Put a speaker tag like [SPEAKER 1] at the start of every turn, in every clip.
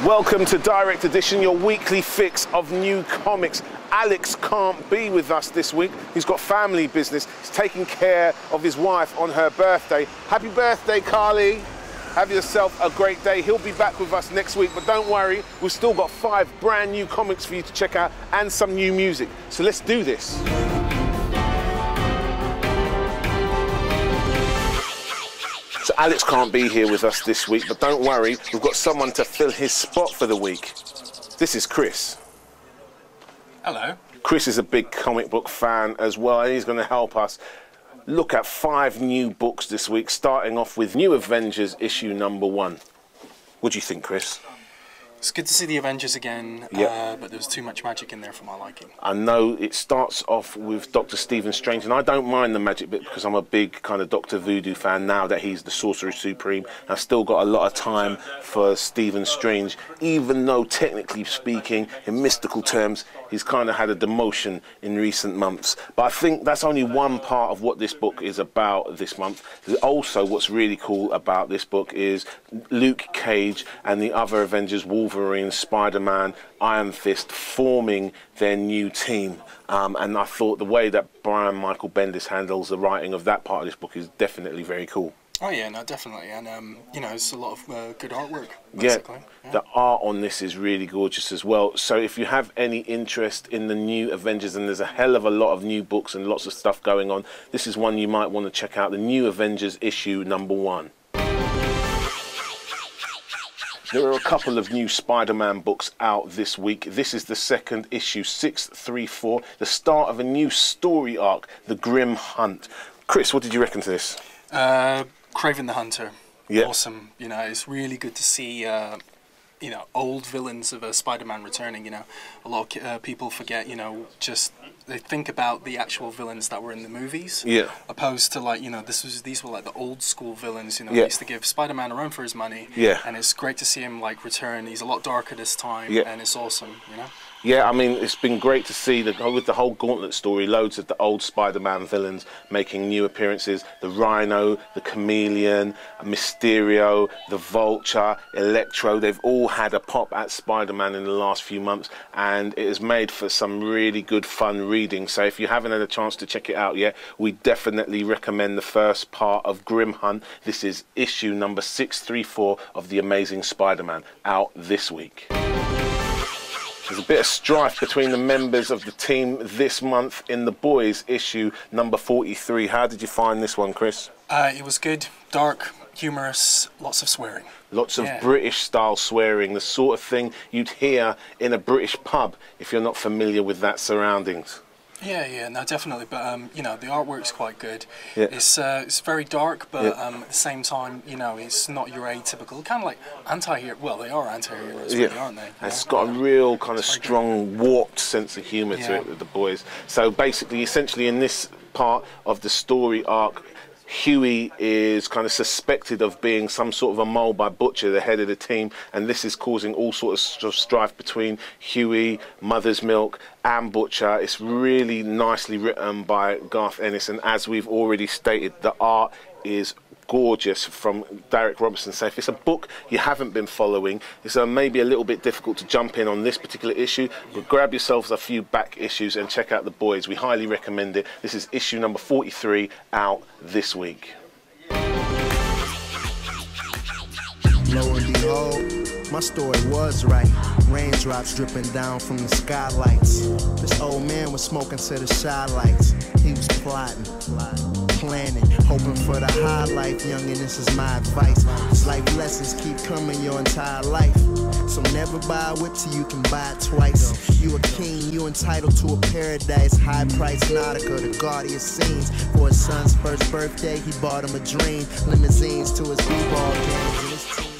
[SPEAKER 1] Welcome to Direct Edition, your weekly fix of new comics. Alex can't be with us this week. He's got family business. He's taking care of his wife on her birthday. Happy birthday, Carly. Have yourself a great day. He'll be back with us next week, but don't worry, we've still got 5 brand new comics for you to check out and some new music. So let's do this. So Alex can't be here with us this week, but don't worry, we've got someone to fill his spot for the week. This is Chris.
[SPEAKER 2] Hello.
[SPEAKER 1] Chris is a big comic book fan as well, and he's going to help us look at 5 new books this week, starting off with New Avengers issue #1. What do you think, Chris?
[SPEAKER 2] It's good to see the Avengers again, but there's too much magic in there for my liking.
[SPEAKER 1] I know it starts off with Dr. Stephen Strange, and I don't mind the magic bit because I'm a big kind of Dr. Voodoo fan now that he's the Sorcerer Supreme. I've still got a lot of time for Stephen Strange, even though technically speaking, in mystical terms, he's kind of had a demotion in recent months. But I think that's only one part of what this book is about this month. Also, what's really cool about this book is Luke Cage and the other Avengers, Wolverine, Spider-Man, Iron Fist, forming their new team. And I thought the way that Brian Michael Bendis handles the writing of that part of this book is definitely very cool.
[SPEAKER 2] Oh yeah, no, definitely, and you know, it's a lot of good artwork, basically.
[SPEAKER 1] Yeah, the art on this is really gorgeous as well. So if you have any interest in the new Avengers, and there's a hell of a lot of new books and lots of stuff going on, this is one you might want to check out, the New Avengers issue #1. There are a couple of new Spider-Man books out this week. This is the second issue, 634, the start of a new story arc, The Grim Hunt. Chris, what did you reckon to this?
[SPEAKER 2] Kraven the Hunter.
[SPEAKER 1] Yeah.
[SPEAKER 2] Awesome. You know, it's really good to see, you know, old villains of Spider-Man returning. You know, a lot of people forget, you know, just they think about the actual villains that were in the movies.
[SPEAKER 1] Yeah.
[SPEAKER 2] Opposed to, like, you know, these were like the old school villains, you know,
[SPEAKER 1] Yeah.
[SPEAKER 2] they used to give Spider-Man a run for his money.
[SPEAKER 1] Yeah.
[SPEAKER 2] And it's great to see him, like, return. He's a lot darker this time.
[SPEAKER 1] Yeah.
[SPEAKER 2] And it's awesome, you know?
[SPEAKER 1] Yeah, I mean, it's been great to see that with the whole Gauntlet story, loads of the old Spider-Man villains making new appearances. The Rhino, the Chameleon, Mysterio, the Vulture, Electro, they've all had a pop at Spider-Man in the last few months, and it has made for some really good fun reading. So if you haven't had a chance to check it out yet, we definitely recommend the first part of Grim Hunt. This is issue number 634 of The Amazing Spider-Man, out this week. There's a bit of strife between the members of the team this month in The Boys issue number 43. How did you find this one, Chris?
[SPEAKER 2] It was good, dark, humorous, lots of swearing.
[SPEAKER 1] Lots of British style swearing, the sort of thing you'd hear in a British pub if you're not familiar with that surroundings.
[SPEAKER 2] Yeah, no, definitely. But you know, the artwork's quite good.
[SPEAKER 1] Yeah.
[SPEAKER 2] It's very dark, but at the same time, you know, it's not your atypical kind of like anti-hero. Well, they are anti-heroes, really, aren't they?
[SPEAKER 1] It's got a real kind of strong, warped sense of humour to it with the boys. So basically, essentially, in this part of the story arc, Huey is kind of suspected of being some sort of a mole by Butcher, the head of the team, and this is causing all sorts of strife between Huey, Mother's Milk, and Butcher. It's really nicely written by Garth Ennis, and as we've already stated, the art is gorgeous from Derek Robertson. So if it's a book you haven't been following, it's maybe a little bit difficult to jump in on this particular issue, but grab yourselves a few back issues and check out The Boys. We highly recommend it. This is issue number 43, out this week.
[SPEAKER 3] Lo and behold, my story was right. Raindrops dripping down from the skylights. This old man was smoking to the shy lights. He was plotting, planning, hoping for the high life. Youngin', this is my advice. These life lessons keep coming your entire life. So never buy a whip till you can buy it twice. You a king, you entitled to a paradise. High price Nautica, the gaudiest scenes. For his son's first birthday, he bought him a dream. Limousines to his b-ball games and his team.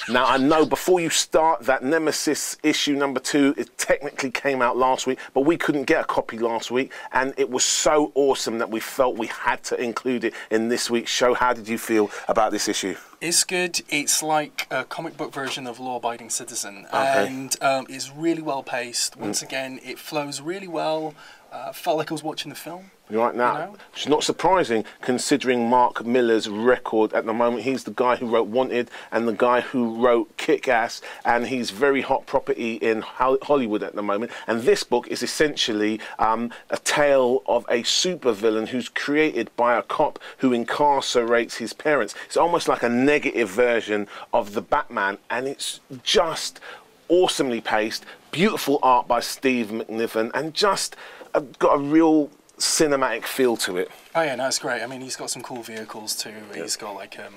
[SPEAKER 1] Now, I know before you start that Nemesis issue number 2, it technically came out last week, but we couldn't get a copy last week, and it was so awesome that we felt we had to include it in this week's show. How did you feel about this issue?
[SPEAKER 2] It's good. It's like a comic book version of Law Abiding Citizen,
[SPEAKER 1] Okay.
[SPEAKER 2] and it's really well paced. Once again, it flows really well. felt like I was watching the film.
[SPEAKER 1] Right now,
[SPEAKER 2] You know?
[SPEAKER 1] it's not surprising considering Mark Millar's record at the moment. He's the guy who wrote Wanted and the guy who wrote Kick-Ass, and he's very hot property in Hollywood at the moment. And this book is essentially a tale of a supervillain who's created by a cop who incarcerates his parents. It's almost like a negative version of the Batman, and it's just awesomely paced, beautiful art by Steve McNiven, and just got a real cinematic feel to it.
[SPEAKER 2] Oh yeah, no, it's great. I mean, he's got some cool vehicles too. He's got like a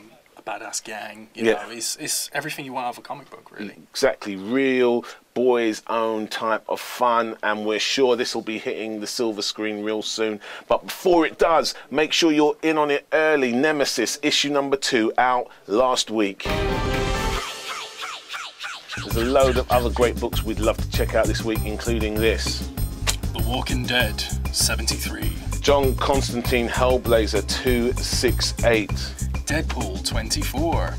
[SPEAKER 2] badass gang. You know, it's everything you want out of a comic book, really.
[SPEAKER 1] Exactly, real boys' own type of fun, and we're sure this will be hitting the silver screen real soon. But before it does, make sure you're in on it early. Nemesis issue number 2 out last week. There's a load of other great books we'd love to check out this week, including this.
[SPEAKER 2] The Walking Dead, 73.
[SPEAKER 1] John Constantine Hellblazer 268.
[SPEAKER 2] Deadpool, 24.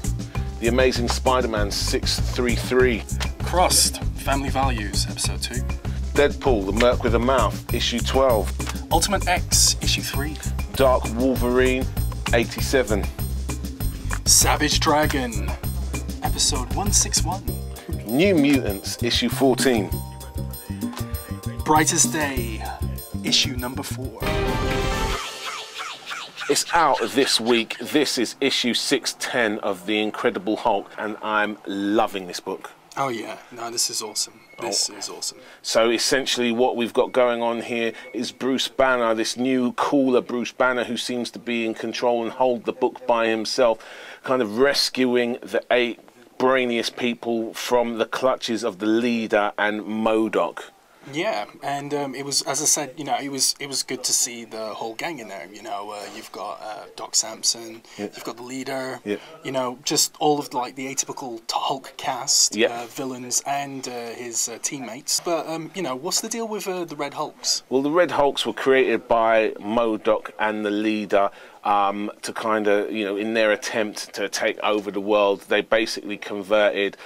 [SPEAKER 1] The Amazing Spider-Man 633.
[SPEAKER 2] Crossed, Family Values, episode 2.
[SPEAKER 1] Deadpool, The Merc with a Mouth, issue 12.
[SPEAKER 2] Ultimate X, issue 3.
[SPEAKER 1] Dark Wolverine 87.
[SPEAKER 2] Savage Dragon, episode 161.
[SPEAKER 1] New Mutants, issue 14.
[SPEAKER 2] Brightest Day, issue number 4.
[SPEAKER 1] It's out this week. This is issue 610 of The Incredible Hulk, and I'm loving this book.
[SPEAKER 2] Oh yeah, no, this is awesome. This is awesome.
[SPEAKER 1] So essentially what we've got going on here is Bruce Banner, this new, cooler Bruce Banner who seems to be in control and hold the book by himself, kind of rescuing the 8 brainiest people from the clutches of the leader and MODOK.
[SPEAKER 2] Yeah, and it was, as I said, you know, it was good to see the whole gang in there. You know, you've got Doc Samson, you've got the leader, you know, just all of like the atypical Hulk cast, villains, and his teammates. But you know, what's the deal with the Red Hulks?
[SPEAKER 1] Well, the Red Hulks were created by MODOK and the leader. To kind of, you know, in their attempt to take over the world, they basically converted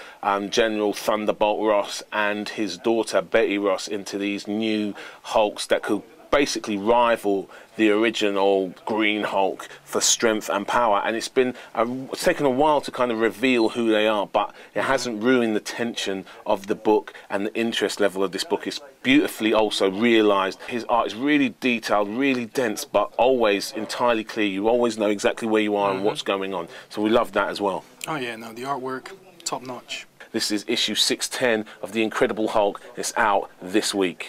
[SPEAKER 1] General Thunderbolt Ross and his daughter Betty Ross into these new Hulks that could basically rival the original Green Hulk for strength and power. And it's been it's taken a while to kind of reveal who they are, but it hasn't ruined the tension of the book and the interest level of this book. It's beautifully also realised. His art is really detailed, really dense, but always entirely clear. You always know exactly where you are and what's going on. So we love that as well.
[SPEAKER 2] Oh yeah, no, the artwork, top notch.
[SPEAKER 1] This is issue 610 of The Incredible Hulk. It's out this week.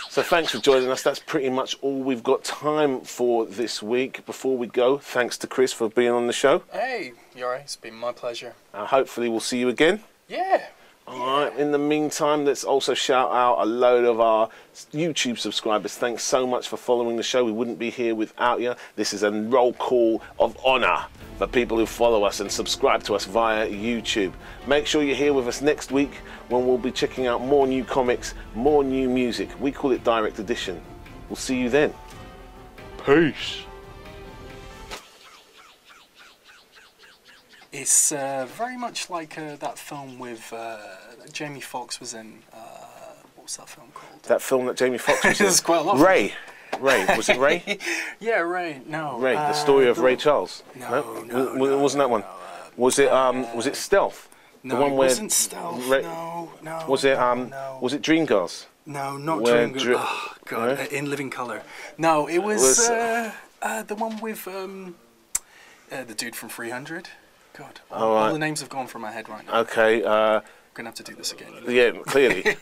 [SPEAKER 1] So thanks for joining us. That's pretty much all we've got time for this week. Before we go, thanks to Chris for being on the show.
[SPEAKER 2] Hey, Iyare, it's been my pleasure.
[SPEAKER 1] Hopefully we'll see you again.
[SPEAKER 2] Yeah.
[SPEAKER 1] Alright, in the meantime, let's also shout out a load of our YouTube subscribers. Thanks so much for following the show. We wouldn't be here without you. This is a roll call of honour for people who follow us and subscribe to us via YouTube. Make sure you're here with us next week when we'll be checking out more new comics, more new music. We call it Direct Edition. We'll see you then. Peace.
[SPEAKER 2] It's very much like that film with Jamie Foxx was in. What was that film called?
[SPEAKER 1] That film that Jamie Foxx was in?
[SPEAKER 2] There's quite a lot.
[SPEAKER 1] Ray. Was it Ray?
[SPEAKER 2] Yeah, Ray. No.
[SPEAKER 1] Ray, the story of Ray Charles.
[SPEAKER 2] No,
[SPEAKER 1] wasn't that one? Was it Stealth?
[SPEAKER 2] No,
[SPEAKER 1] the one
[SPEAKER 2] it
[SPEAKER 1] where
[SPEAKER 2] wasn't Stealth. No.
[SPEAKER 1] Was it
[SPEAKER 2] No.
[SPEAKER 1] Was it Dreamgirls?
[SPEAKER 2] No, not Dreamgirls. Oh God,
[SPEAKER 1] no?
[SPEAKER 2] In Living Color. No, it was the one with the dude from 300. God, all the names have gone from my head right now.
[SPEAKER 1] Okay.
[SPEAKER 2] I'm gonna have to do this again. You know?
[SPEAKER 1] Yeah, clearly.